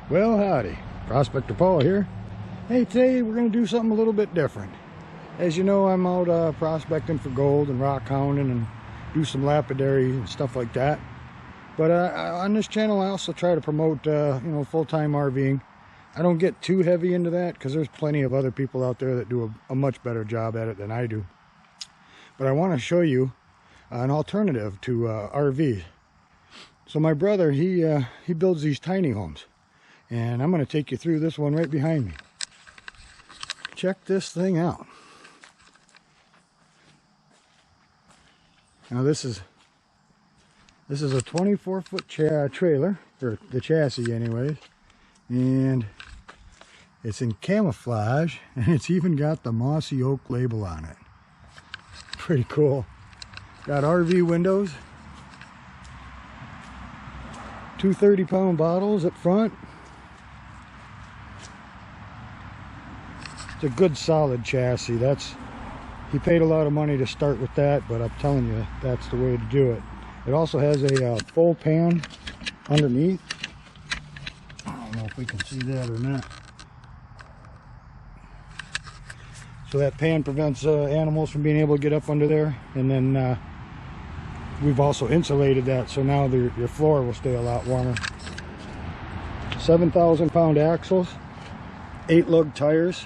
Well, howdy, Prospector Paul here. Hey, today we're going to do something a little bit different. As you know, I'm out prospecting for gold and rock hounding and do some lapidary and stuff like that. But on this channel, I also try to promote, you know, full-time RVing. I don't get too heavy into that because there's plenty of other people out there that do a much better job at it than I do. But I want to show you an alternative to RV. So my brother, he builds these tiny homes. And I'm going to take you through this one right behind me. Check this thing out. Now this is a 24-foot trailer, or the chassis anyways, and it's in camouflage, and it's even got the mossy oak label on it. Pretty cool. Got RV windows, 2 30-pound bottles up front. It's a good solid chassis. He paid a lot of money to start with that, but I'm telling you, that's the way to do it. It also has a full pan underneath. I don't know if we can see that or not. So that pan prevents animals from being able to get up under there. And then we've also insulated that, so now your floor will stay a lot warmer. 7,000-pound axles, 8-lug tires.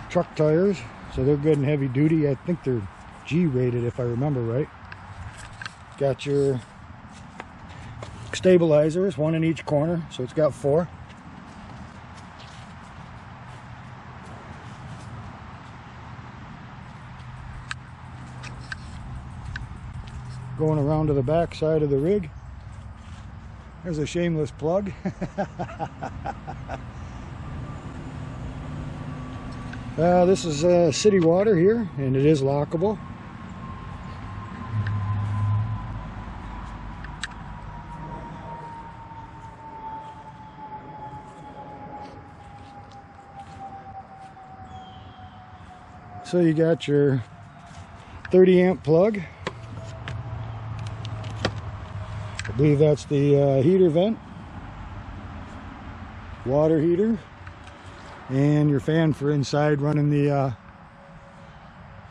Truck tires, so they're good and heavy duty. I think they're G rated if I remember right. Got your stabilizers, 1 in each corner, so it's got 4. Going around to the back side of the rig, there's a shameless plug. This is city water here, and it is lockable. So you got your 30-amp plug. I believe that's the heater vent, water heater. And your fan for inside running the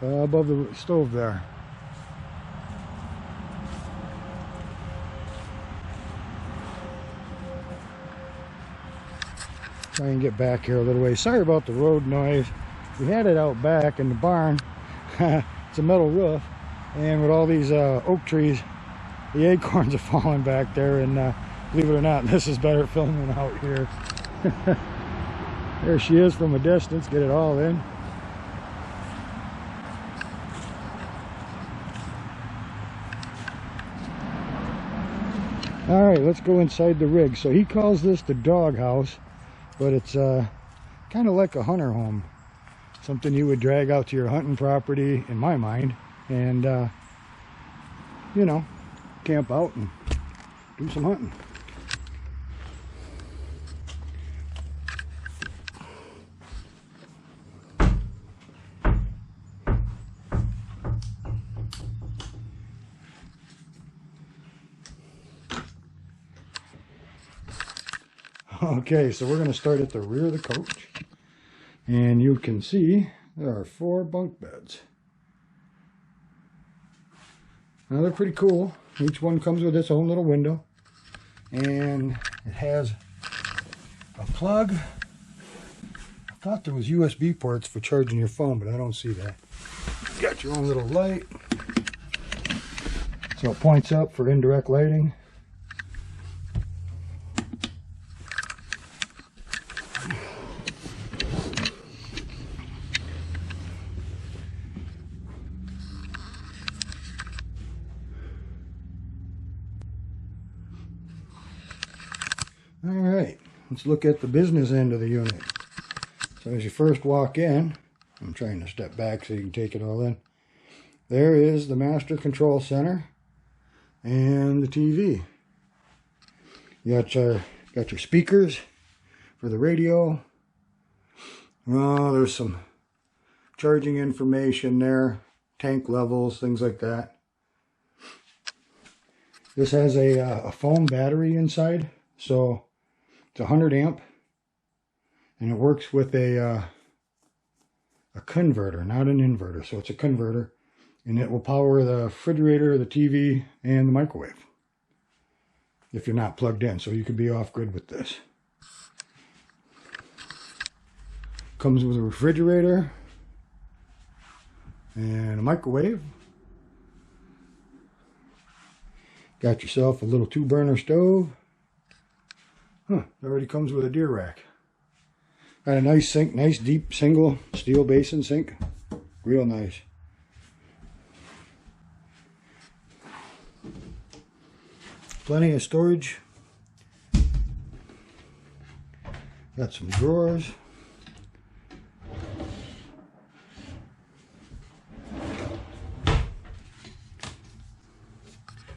above the stove there. Try and get back here a little way. Sorry about the road noise. We had it out back in the barn. It's a metal roof, and with all these oak trees, the acorns are falling back there. And believe it or not, this is better filming out here. There she is from a distance, get it all in. Alright, let's go inside the rig. So he calls this the dog house, but it's kind of like a hunter home. Something you would drag out to your hunting property, in my mind, and you know, camp out and do some hunting. Okay, so we're going to start at the rear of the coach, and you can see there are 4 bunk beds. Now they're pretty cool. Each one comes with its own little window, and it has a plug. I thought there was USB ports for charging your phone, but I don't see that. Got your own little light, so it points up for indirect lighting. All right, let's look at the business end of the unit. So as you first walk in, I'm trying to step back so you can take it all in. There is the master control center and the TV. You got your speakers for the radio. Oh, there's some charging information there, tank levels, things like that. This has a foam battery inside, so it's 100 amp, and it works with a converter, not an inverter. So it's a converter, and it will power the refrigerator, the TV, and the microwave if you're not plugged in. So you could be off grid with this. Comes with a refrigerator and a microwave. Got yourself a little 2-burner stove. It already comes with a deer rack. Got a nice sink, nice deep single steel basin sink. Real nice. Plenty of storage. Got some drawers.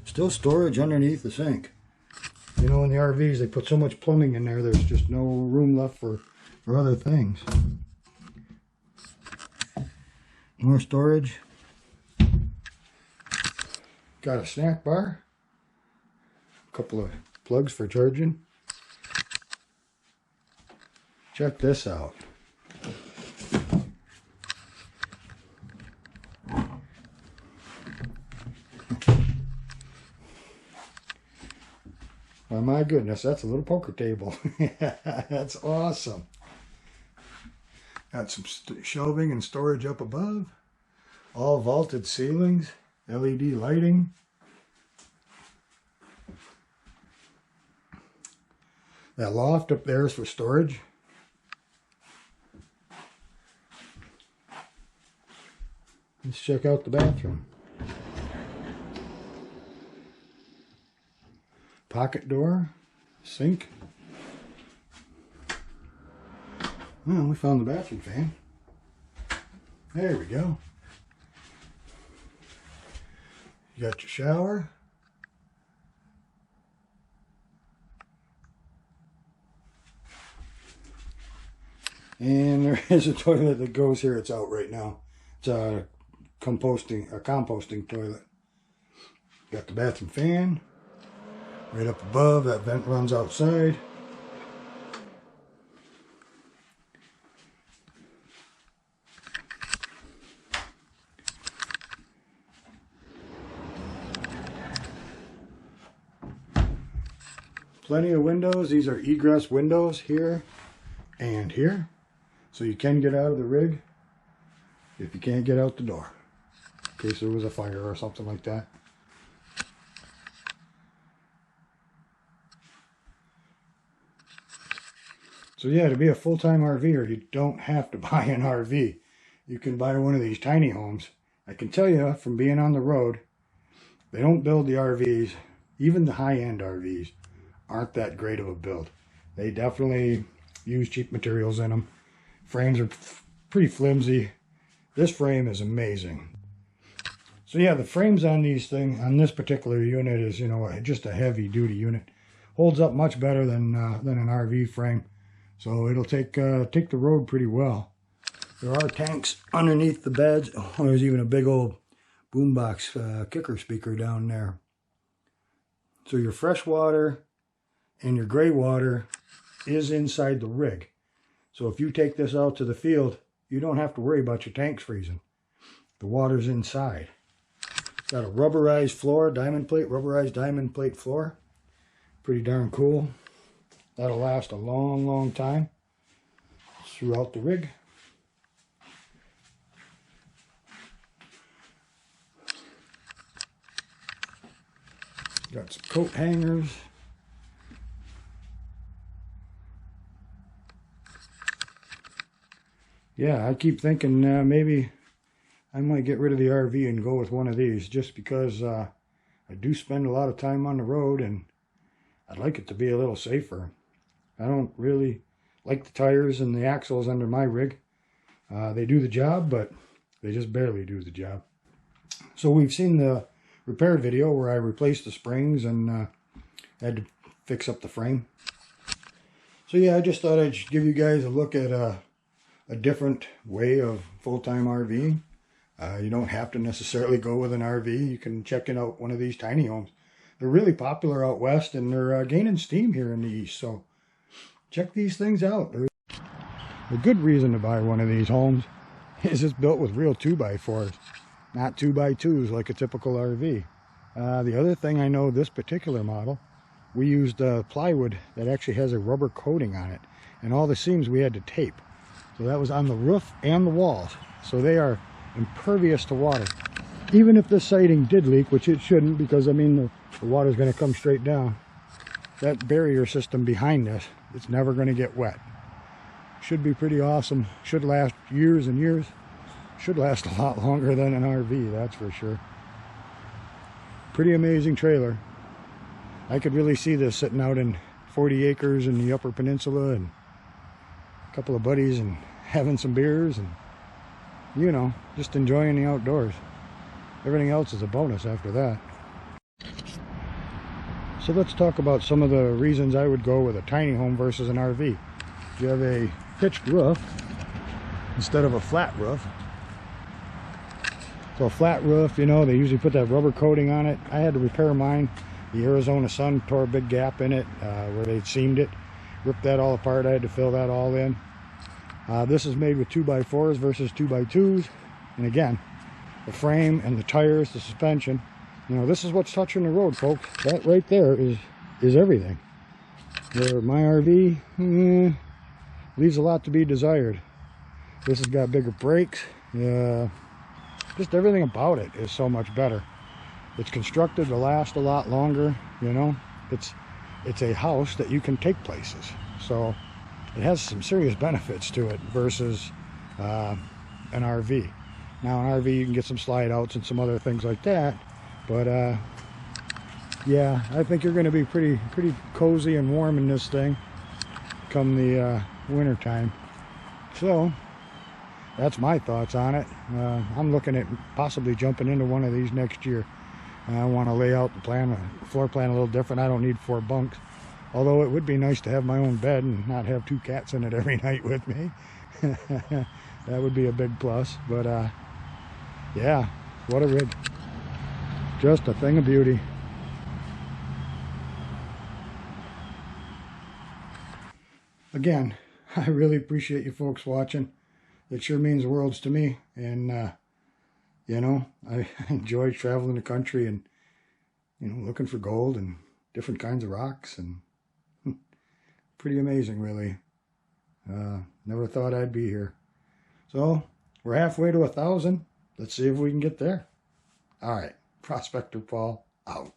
Still storage underneath the sink. You know, in the RVs, they put so much plumbing in there, there's just no room left for other things. More storage. Got a snack bar. A couple of plugs for charging. Check this out. Oh my goodness, that's a little poker table. That's awesome. Got some shelving and storage up above. All vaulted ceilings, LED lighting. That loft up there is for storage. Let's check out the bathroom. Pocket door, sink. Well, we found the bathroom fan. There we go. You got your shower. And there is a toilet that goes here. It's out right now. It's a composting toilet. Got the bathroom fan. Right up above, that vent runs outside. Plenty of windows. These are egress windows here and here. So you can get out of the rig if you can't get out the door, in case there was a fire or something like that. So yeah, to be a full-time RVer, you don't have to buy an RV. You can buy one of these tiny homes. I can tell you from being on the road, they don't build the RVs, even the high-end RVs, aren't that great of a build. They definitely use cheap materials in them. Frames are pretty flimsy. This frame is amazing. So yeah, the frames on these things, on this particular unit is, you know, just a heavy-duty unit. Holds up much better than an RV frame. So it'll take the road pretty well. There are tanks underneath the beds. Oh, there's even a big old boombox kicker speaker down there. So your fresh water and your gray water is inside the rig. So if you take this out to the field, you don't have to worry about your tanks freezing. The water's inside. Got a rubberized floor, rubberized diamond plate floor. Pretty darn cool. That'll last a long, long time throughout the rig. Got some coat hangers. Yeah, I keep thinking maybe I might get rid of the RV and go with one of these, just because I do spend a lot of time on the road and I'd like it to be a little safer. I don't really like the tires and the axles under my rig. They do the job, but they just barely do the job. So we've seen the repair video where I replaced the springs and had to fix up the frame. So yeah, I just thought I'd give you guys a look at a different way of full-time RVing. You don't have to necessarily go with an RV. You can check out one of these tiny homes. They're really popular out west, and they're gaining steam here in the east. So check these things out. A good reason to buy one of these homes is it's built with real 2x4s, not 2x2s like a typical RV. The other thing I know, this particular model, we used plywood that actually has a rubber coating on it, and all the seams we had to tape. So that was on the roof and the walls. So they are impervious to water. Even if this siding did leak, which it shouldn't, because I mean the water's going to come straight down, that barrier system behind this, it's never going to get wet. Should be pretty awesome. Should last years and years. Should last a lot longer than an RV, that's for sure. Pretty amazing trailer. I could really see this sitting out in 40 acres in the Upper Peninsula, and a couple of buddies and having some beers and, you know, just enjoying the outdoors. Everything else is a bonus after that. So let's talk about some of the reasons I would go with a tiny home versus an RV. You have a pitched roof instead of a flat roof. So a flat roof, you know, they usually put that rubber coating on it. I had to repair mine. The Arizona sun tore a big gap in it where they'd seamed it. Ripped that all apart. I had to fill that all in. This is made with 2x4s versus 2x2s. And again, the frame and the tires, the suspension, you know, this is what's touching the road, folks. That right there is everything. Where my RV leaves a lot to be desired. This has got bigger brakes. Just everything about it is so much better. It's constructed to last a lot longer, you know. It's a house that you can take places. So it has some serious benefits to it versus an RV. Now an RV, you can get some slide outs and some other things like that. But yeah, I think you're going to be pretty cozy and warm in this thing come the winter time. So that's my thoughts on it. I'm looking at possibly jumping into one of these next year. I want to lay out the floor plan a little different. I don't need 4 bunks, although it would be nice to have my own bed and not have 2 cats in it every night with me. That would be a big plus. But yeah, what a rig. Just a thing of beauty. Again, I really appreciate you folks watching. It sure means worlds to me. And you know, I enjoy traveling the country and, you know, looking for gold and different kinds of rocks, and pretty amazing, really. Never thought I'd be here. So we're halfway to 1,000. Let's see if we can get there. All right, Prospector Paul out.